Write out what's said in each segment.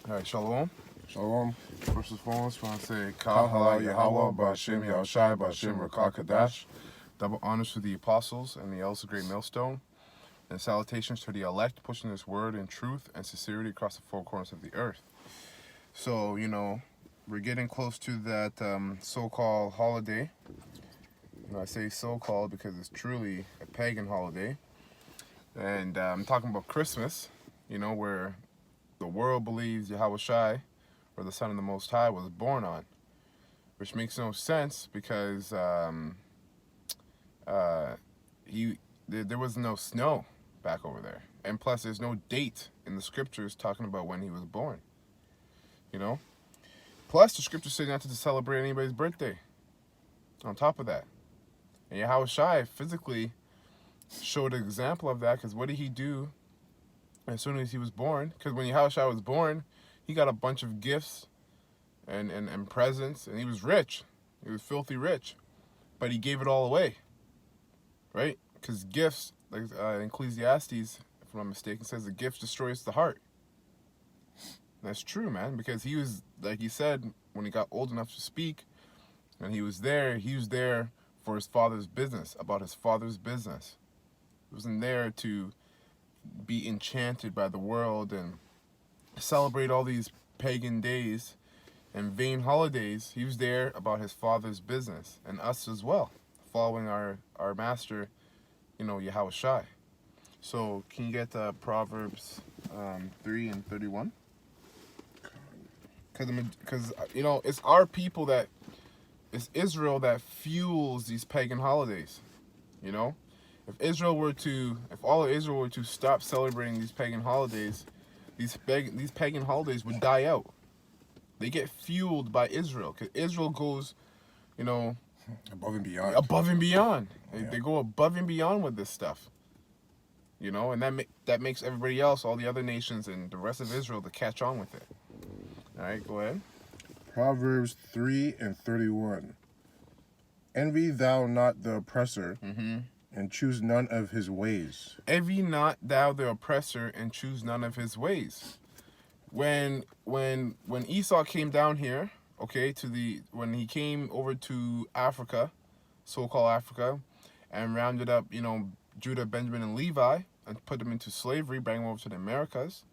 All right, Shalom. Shalom. First and foremost, we want to say Kal halal Yahweh, Ba'ashem Yahushai, Ba'ashem Rakah Kadash. double honors to the apostles and the elders of Great Millstone, and salutations to the elect, pushing this word in truth and sincerity across the four corners of the earth. So, we're getting close to that so-called holiday. I say so-called because it's truly a pagan holiday. And I'm talking about Christmas, where the world believes Yahushai, or the Son of the Most High, was born on. Which makes no sense because there was no snow back over there. And plus, there's no date in the scriptures talking about when he was born. Plus, the scriptures say not to celebrate anybody's birthday. On top of that. And Yahushai physically showed an example of that, because what did he do as soon as he was born? Because when Yahushua was born, he got a bunch of gifts and presents, and he was rich. He was filthy rich. But he gave it all away. Right? Because gifts, like Ecclesiastes, if I'm not mistaken, says the gift destroys the heart. And that's true, man, because he was, like he said, when he got old enough to speak, and he was there for his father's business, about his father's business. He wasn't there to be enchanted by the world and celebrate all these pagan days and vain holidays. He was there about his father's business, and us as well, following our master, Yahushai. So can you get Proverbs 3 and 31? Because it's our people it's Israel that fuels these pagan holidays. If all of Israel were to stop celebrating these pagan holidays, these pagan holidays would die out. They get fueled by Israel, because Israel goes, above and beyond. Above and beyond. Yeah. They go above and beyond with this stuff. And that makes everybody else, all the other nations and the rest of Israel, to catch on with it. All right, go ahead. Proverbs 3 and 31. Envy thou not the oppressor, and choose none of his ways. Envy not thou the oppressor, and choose none of his ways. When Esau came down here, when he came over to Africa, so-called Africa, and rounded up, Judah, Benjamin, and Levi, and put them into slavery, bring them over to the Americas,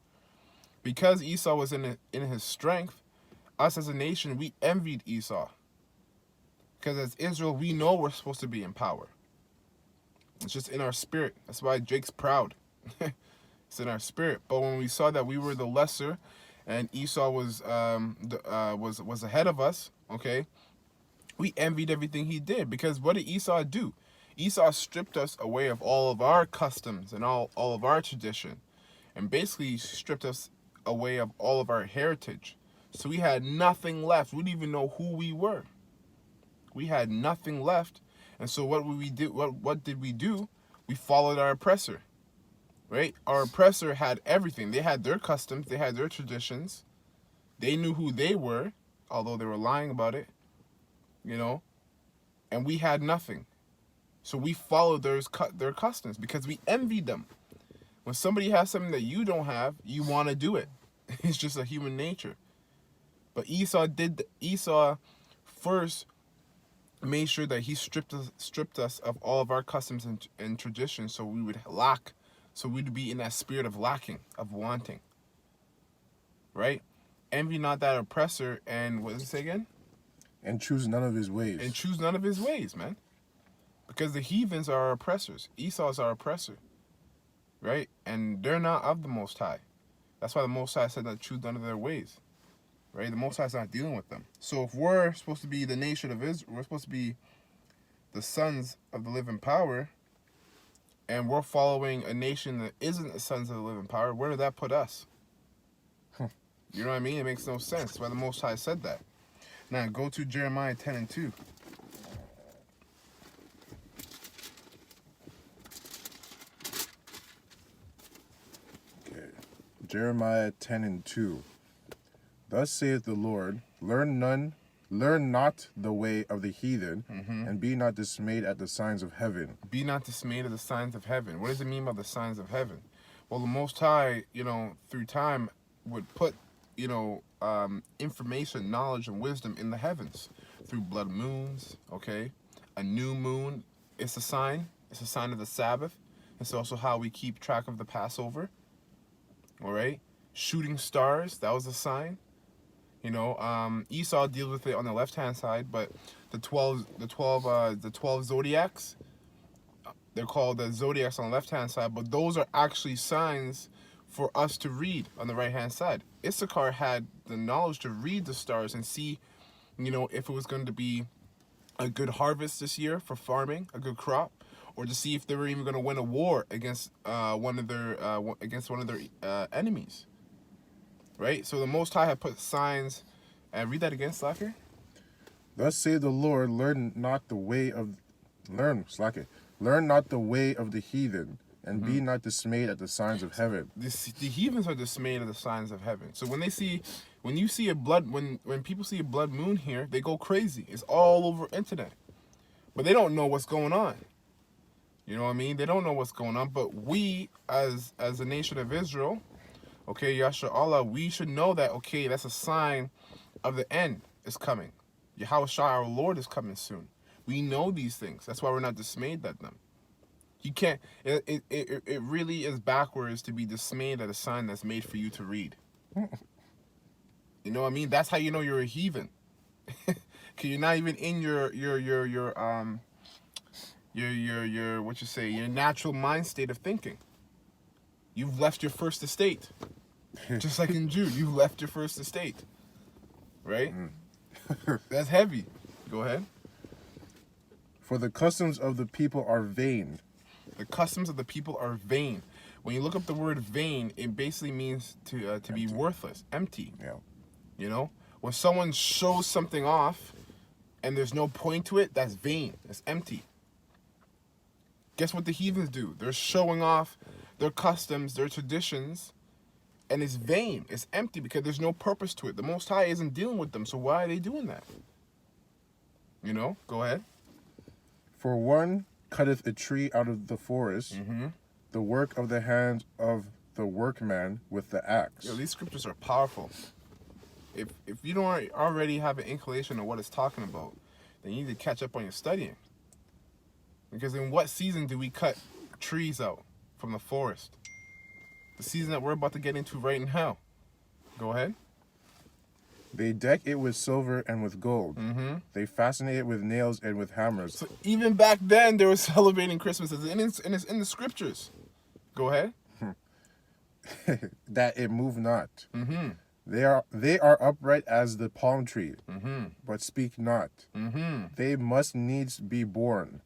because Esau was in his strength, us as a nation, we envied Esau. Because as Israel, we know we're supposed to be in power. It's just in our spirit. That's why Jake's proud. It's in our spirit. But when we saw that we were the lesser, and Esau was ahead of us, we envied everything he did. Because what did Esau do? Esau stripped us away of all of our customs and all of our tradition, and basically stripped us away of all of our heritage. So we had nothing left. We didn't even know who we were. We had nothing left. And so what did we do? We followed our oppressor. Right? Our oppressor had everything. They had their customs. They had their traditions. They knew who they were, although they were lying about it. And we had nothing. So we followed their customs because we envied them. When somebody has something that you don't have, you want to do it. It's just a human nature. But Esau first made sure that he stripped us of all of our customs and traditions, so we would lack, so we'd be in that spirit of lacking, of wanting. Right? Envy not that oppressor, and what does it say again? And choose none of his ways. And choose none of his ways, man. Because the heathens are our oppressors. Esau's our oppressor. Right? And they're not of the Most High. That's why the Most High said that choose none of their ways. Right? The Most High is not dealing with them. So if we're supposed to be the nation of Israel, we're supposed to be the sons of the living power, and we're following a nation that isn't the sons of the living power, where did that put us? You know what I mean? It makes no sense. That's why the Most High said that. Now go to Jeremiah 10 and 2. Okay. Jeremiah 10 and 2. Thus saith the Lord, learn not the way of the heathen, and be not dismayed at the signs of heaven. Be not dismayed at the signs of heaven. What does it mean by the signs of heaven? Well, the Most High, through time would put, information, knowledge, and wisdom in the heavens through blood moons. Okay, a new moon is a sign. It's a sign of the Sabbath. It's also how we keep track of the Passover. All right, shooting stars, that was a sign. Esau deals with it on the left hand side, but the 12 zodiacs, they're called the zodiacs on the left hand side, but those are actually signs for us to read on the right hand side. Issachar had the knowledge to read the stars and see, if it was going to be a good harvest this year for farming, a good crop, or to see if they were even going to win a war against one of their enemies. Right? So the Most High had put signs. And read that again, Slacker. Thus saith the Lord, learn not the way of the heathen, and be not dismayed at the signs of heaven. The heathens are dismayed at the signs of heaven. So when people see a blood moon here, they go crazy. It's all over internet. But they don't know what's going on. You know what I mean? They don't know what's going on. But we, as a nation of Israel, okay, Yasha Allah, we should know that, okay, that's a sign of the end is coming. Yahushua, our Lord, is coming soon. We know these things. That's why we're not dismayed at them. You can't, it really is backwards to be dismayed at a sign that's made for you to read. You know what I mean? That's how you know you're a heathen. Cause you're not even in your natural mind state of thinking. You've left your first estate. Just like in Jude, you've left your first estate. Right? That's heavy. Go ahead. For the customs of the people are vain. The customs of the people are vain. When you look up the word vain, it basically means to be worthless, empty. Yeah. When someone shows something off and there's no point to it, that's vain. It's empty. Guess what the heathens do? They're showing off their customs, their traditions, and it's vain. It's empty because there's no purpose to it. The Most High isn't dealing with them, so why are they doing that? Go ahead. For one cutteth a tree out of the forest, the work of the hand of the workman with the axe. These scriptures are powerful. If you don't already have an inclination of what it's talking about, then you need to catch up on your studying. Because in what season do we cut trees out from the forest? The season that we're about to get into right now. Go ahead. They deck it with silver and with gold. They fasten it with nails and with hammers. So even back then, they were celebrating Christmas. It's in the scriptures. Go ahead. That it move not. They are upright as the palm tree, but speak not. They must needs be born,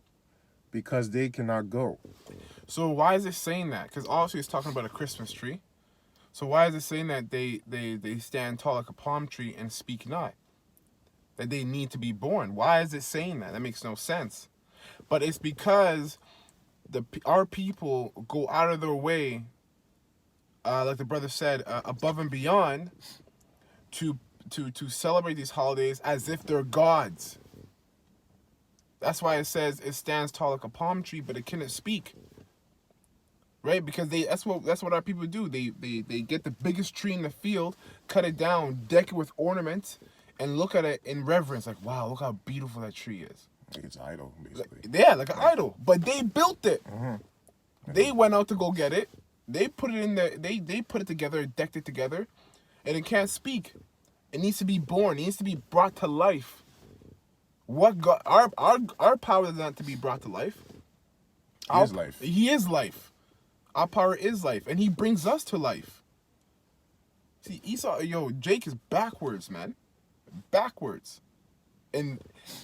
because they cannot go. So why is it saying that? Because obviously it's talking about a Christmas tree. So why is it saying that they stand tall like a palm tree and speak not? That they need to be born. Why is it saying that? That makes no sense. But it's because our people go out of their way, like the brother said, above and beyond, to celebrate these holidays as if they're gods. That's why it says it stands tall like a palm tree, but it cannot speak. Right? Because that's what our people do. They get the biggest tree in the field, cut it down, deck it with ornaments, and look at it in reverence. Like, wow, look how beautiful that tree is. Like it's idol, basically. Like an idol. But they built it. They went out to go get it. They put it in there. They put it together, decked it together, and it can't speak. It needs to be born. It needs to be brought to life. What God? Our power is not to be brought to life. He is life. He is life. Our power is life, and he brings us to life. See, Jake is backwards, man. Backwards. And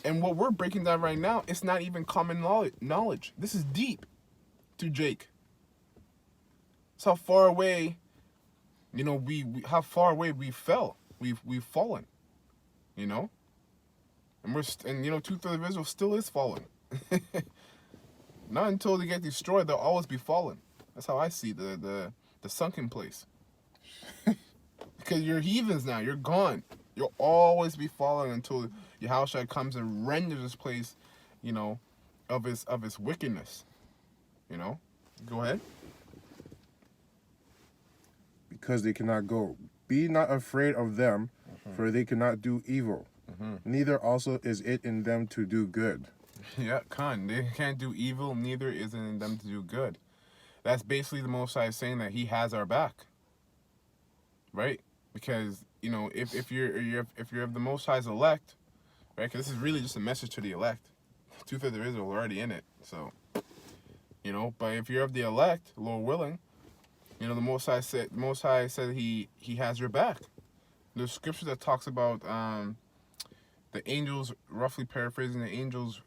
what we're breaking down right now, it's not even common knowledge. This is deep to Jake. It's how far away, how far away we fell. We've fallen, And two-thirds of Israel still is fallen. Not until they get destroyed, they'll always be fallen. That's how I see the sunken place. Because you're heathens now. You're gone. You'll always be fallen until Yahushua comes and renders this place, of his wickedness. Go ahead. Because they cannot go. Be not afraid of them, for they cannot do evil. Neither also is it in them to do good. Yeah, they can't do evil, neither is it in them to do good. That's basically the Most High saying that He has our back, right? Because if you're of the Most High's elect, right? Because this is really just a message to the elect. 2/5 of Israel are already in it, so But if you're of the elect, Lord willing, the Most High said He has your back. There's scripture that talks about the angels, roughly paraphrasing, the angels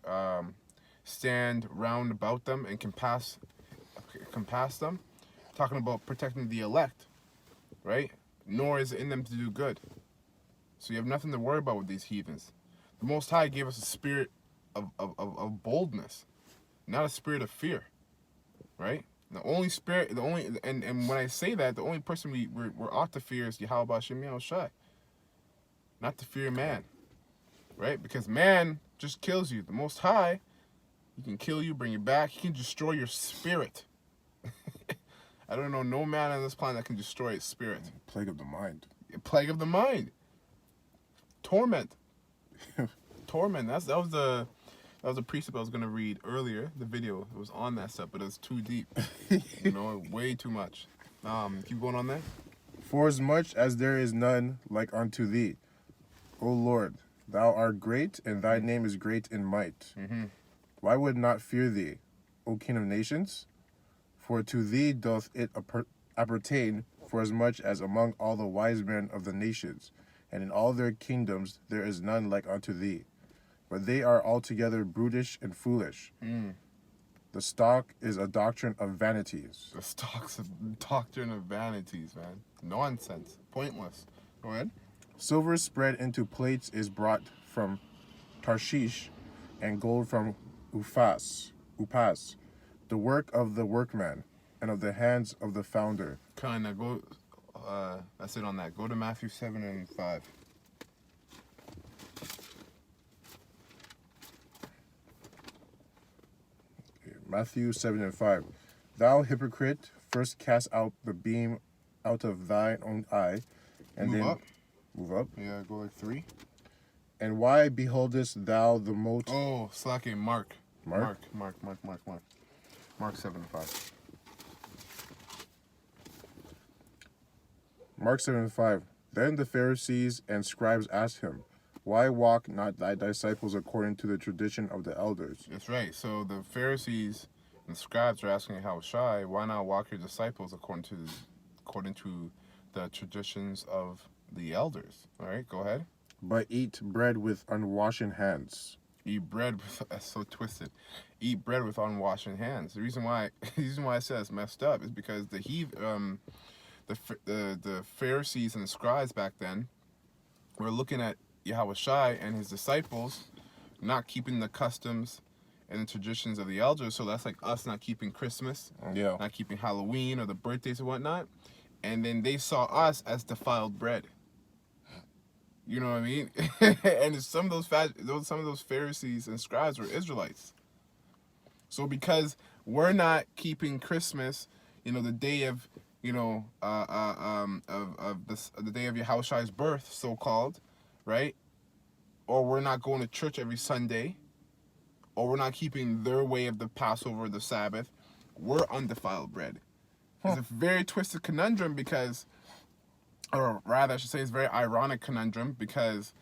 stand round about them and can pass them, talking about protecting the elect, right? Nor is it in them to do good. So you have nothing to worry about with these heathens. The Most High gave us a spirit of boldness, not a spirit of fear, right? And when I say that, the only person we're ought to fear is Yahweh Shem Shai, not to fear man, right? Because man just kills you. The Most High, He can kill you, bring you back. He can destroy your spirit. I don't know no man on this planet that can destroy its spirit. Plague of the mind. A plague of the mind. Torment. Torment. That was a precept I was gonna read earlier. The video, it was on that stuff, but it was too deep. Way too much. Keep going on there. Forasmuch as there is none like unto thee, O Lord, thou art great, and thy name is great in might. Why would not fear thee, O King of nations? For to thee doth it appertain, forasmuch as among all the wise men of the nations, and in all their kingdoms there is none like unto thee. But they are altogether brutish and foolish. The stock is a doctrine of vanities. The stock's a doctrine of vanities, man. Nonsense. Pointless. Go ahead. Silver spread into plates is brought from Tarshish, and gold from Upas, the work of the workman, and of the hands of the founder. Kind of go. That's it on that. Go to Matthew 7:5. Matthew 7:5. Thou hypocrite, first cast out the beam out of thine own eye, and move up. Yeah, go like 3. And why beholdest thou the mote? Oh, slacking. Mark 7:5. Mark 7:5. Then the Pharisees and scribes asked him, Why walk not thy disciples according to the tradition of the elders? That's right. So the Pharisees and scribes are asking Yahushua, why not walk your disciples according to the traditions of the elders? All right, go ahead. But eat bread with unwashen hands. Eat bread with that's so twisted. Eat bread with unwashen hands. The reason why I said it's messed up is because the Pharisees and the scribes back then were looking at Yahushua and his disciples not keeping the customs and the traditions of the elders. So that's like us not keeping Christmas, not keeping Halloween or the birthdays and whatnot. And then they saw us as defiled bread. You know what I mean? And some of those Pharisees and scribes were Israelites. So because we're not keeping Christmas, the day of the day of Yahushua's birth, so called, right? Or we're not going to church every Sunday, or we're not keeping their way of the Passover, the Sabbath, we're undefiled bread. It's a very twisted conundrum because, or rather I should say it's a very ironic conundrum because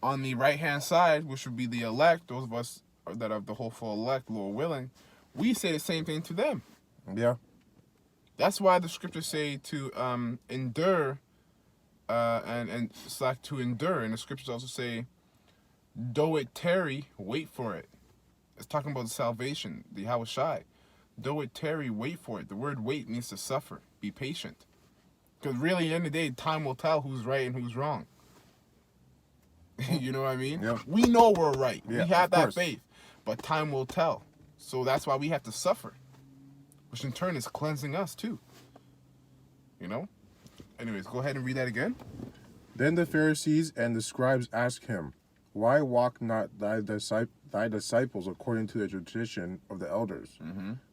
on the right-hand side, which would be the elect, those of us that have the hopeful elect, Lord willing, we say the same thing to them. Yeah. That's why the scriptures say to endure and slack to endure. And the scriptures also say, though it tarry, wait for it. It's talking about the salvation, the Yahushua. Though it tarry, wait for it. The word wait means to suffer. Be patient. Because really, at the end of the day, time will tell who's right and who's wrong. You know what I mean? Yeah. We know we're right. Yeah, we have that course. faith. But time will tell. So that's why we have to suffer. Which in turn is cleansing us too. Anyways, go ahead and read that again. Then the Pharisees and the scribes asked him, Why walk not thy disciples according to the tradition of the elders,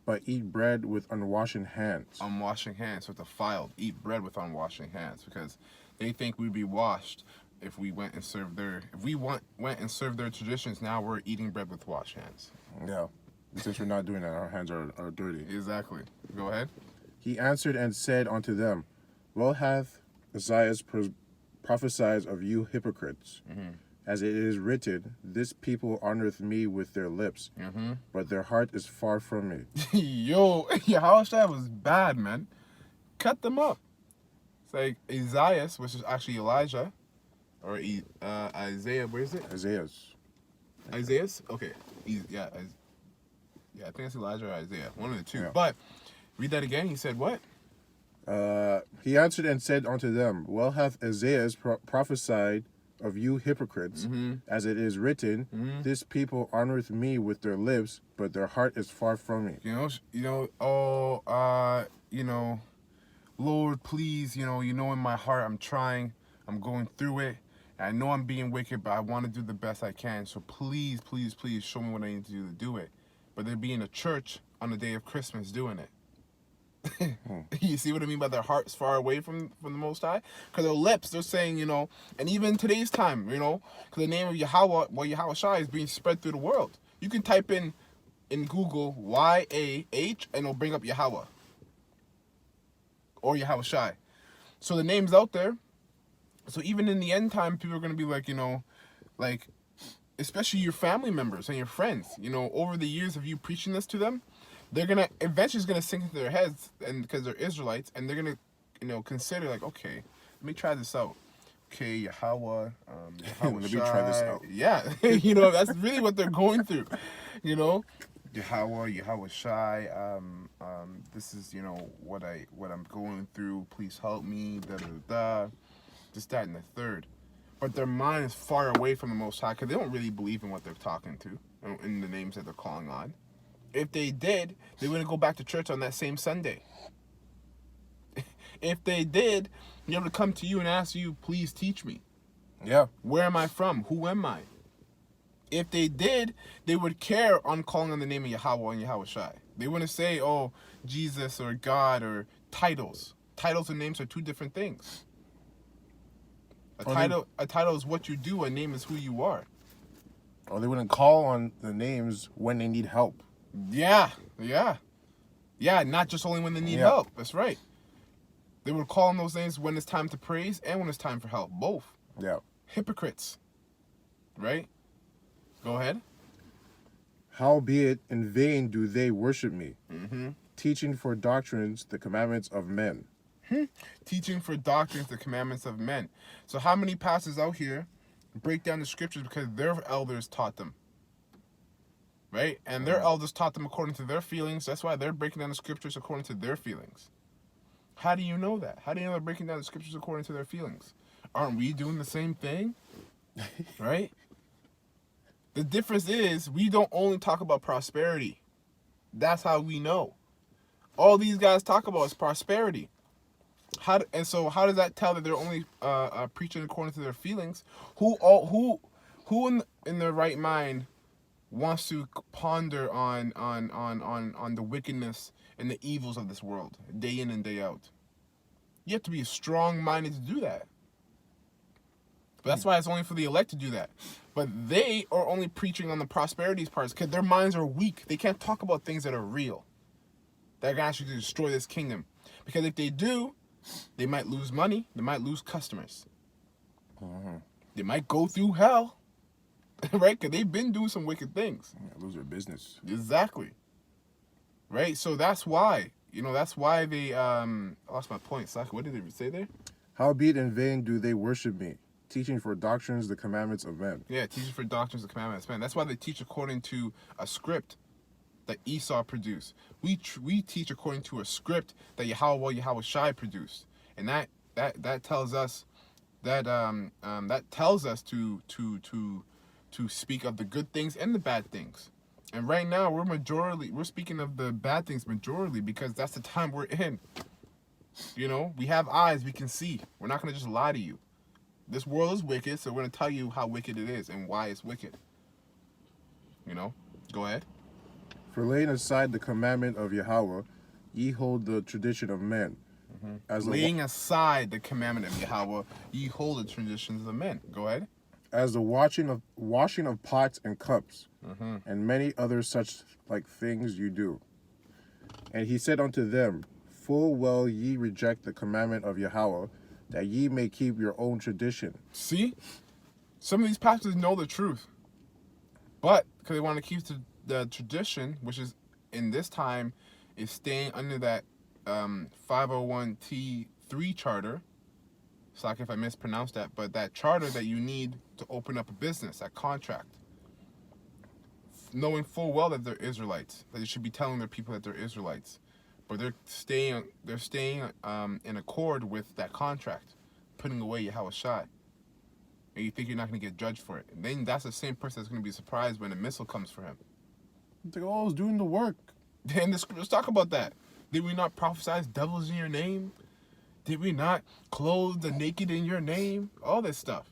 but eat bread with unwashen hands? Unwashing hands, so defiled. Eat bread with unwashing hands. Because They think we'd be washed if we went and served their went and served their traditions. Now we're eating bread with washed hands. Yeah. Since we're not doing that, our hands are dirty. Exactly. Go ahead. He answered and said unto them, Well hath Isaiah prophesied of you hypocrites, as it is written, This people honoreth me with their lips, but their heart is far from me. Yo, Yahushua was bad, man. Cut them up. It's like Isaiah, which is actually Elijah, or Isaiah. Where is it? Isaiah. Okay. Yeah, I think it's Elijah or Isaiah. One of the two. Yeah. But read that again. He said what? He answered and said unto them, Well hath Isaiah prophesied of you hypocrites, as it is written, This people honoreth me with their lips, but their heart is far from me. Lord, please, in my heart I'm trying, I'm going through it. I know I'm being wicked, but I want to do the best I can. So please, please, please show me what I need to do it. But they're being a church on the day of Christmas doing it. You see what I mean by their hearts far away from the Most High? Because their lips, they're saying, and even today's time, because the name of Yahweh, Yahushua is being spread through the world. You can type in Google Y-A-H and it'll bring up Yahweh or Yahushua. So the name's out there. So even in the end time, people are going to be like, especially your family members and your friends, over the years of you preaching this to them, they're going to, eventually it's going to sink into their heads, and because they're Israelites, and they're going to, consider like, okay, let me try this out. Okay, Yahweh, Let me try this out. Yeah, that's really what they're going through, Yahweh Shai, this is, what I'm going through, please help me, da-da-da-da, this, that, and the third. But their mind is far away from the Most High, because they don't really believe in what they're talking to, in the names that they're calling on. If they did, they wouldn't go back to church on that same Sunday. If they did, they would come to you and ask you, please teach me. Yeah. Where am I from? Who am I? If they did, they would care on calling on the name of Yahweh and Yahushua. They wouldn't say, oh, Jesus or God or titles. Titles and names are two different things. A title is what you do. A name is who you are. Or they wouldn't call on the names when they need help. Yeah, not just only when they need help. That's right. They would call on those names when it's time to praise and when it's time for help. Both. Yeah. Hypocrites. Right? Go ahead. Howbeit in vain do they worship me, teaching for doctrines the commandments of men. Teaching for doctrines the commandments of men. So how many pastors out here break down the scriptures because their elders taught them? Right? And their elders taught them according to their feelings. That's why they're breaking down the scriptures according to their feelings. How do you know that? How do you know they're breaking down the scriptures according to their feelings? Aren't we doing the same thing? Right? The difference is we don't only talk about prosperity. That's how we know. All these guys talk about is prosperity. So how does that tell that they're only preaching according to their feelings? Who in their right mind wants to ponder on the wickedness and the evils of this world day in and day out? You have to be strong-minded to do that. But that's why it's only for the elect to do that. But they are only preaching on the prosperities parts because their minds are weak. They can't talk about things that are real, that can actually destroy this kingdom. Because if they do, they might lose money. They might lose customers. They might go through hell. Right? Because they've been doing some wicked things. Yeah, lose their business. Exactly. Right? So that's why. That's why they... I lost my point. Saka, what did they say there? Howbeit in vain do they worship me, teaching for doctrines the commandments of men. Yeah, teaching for doctrines the commandments of men. That's why they teach according to a script that Esau produced. We teach according to a script that Yahushua produced. And that tells us that tells us to speak of the good things and the bad things. And right now we're speaking of the bad things majorly because that's the time we're in. We have eyes, we can see. We're not going to just lie to you. This world is wicked, so we're going to tell you how wicked it is and why it's wicked. Go ahead. For laying aside the commandment of Yahweh, ye hold the tradition of men. As the Laying aside the commandment of Yahweh, ye hold the traditions of men. Go ahead. as the washing of pots and cups, and many other such like things you do. And he said unto them, full well ye reject the commandment of Yahweh, that ye may keep your own tradition. See? Some of these pastors know the truth. But because they want to keep the tradition, which is in this time, is staying under that 501t3 charter. Sorry if I mispronounced that, but that charter that you need to open up a business, that contract. Knowing full well that they're Israelites, that they should be telling their people that they're Israelites. But they're staying in accord with that contract, putting away Yahweh Shai. And you think you're not going to get judged for it. And then that's the same person that's going to be surprised when a missile comes for him. It's like, oh, I was doing the work. And the scriptures talk about that. Did we not prophesy devils in your name? Did we not clothe the naked in your name? All this stuff.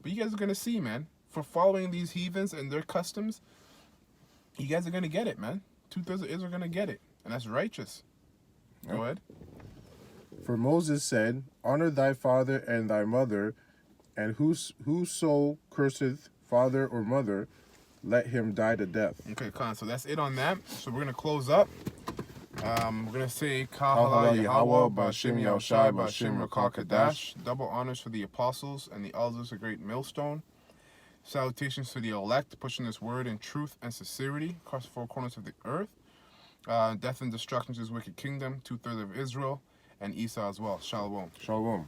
But you guys are going to see, man. For following these heathens and their customs, you guys are going to get it, man. 2/3 of Israel are going to get it. And that's righteous. Go ahead. For Moses said, honor thy father and thy mother, and whoso curseth father or mother, let him die to death. Okay, Khan. So that's it on that. So we're going to close up. We're going to say Kahala Kahala Yahweh, Yahweh, Ba'Shem Ba'Shem Yahushai, Yahushai, Ba'Shem Ba'Shem Rakal Rakal Kadash. Double honors for the apostles and the elders of great millstone. Salutations to the elect, pushing this word in truth and sincerity across the four corners of the earth. Death and destruction to his wicked kingdom, 2/3 of Israel, and Esau as well. Shalom. Shalom.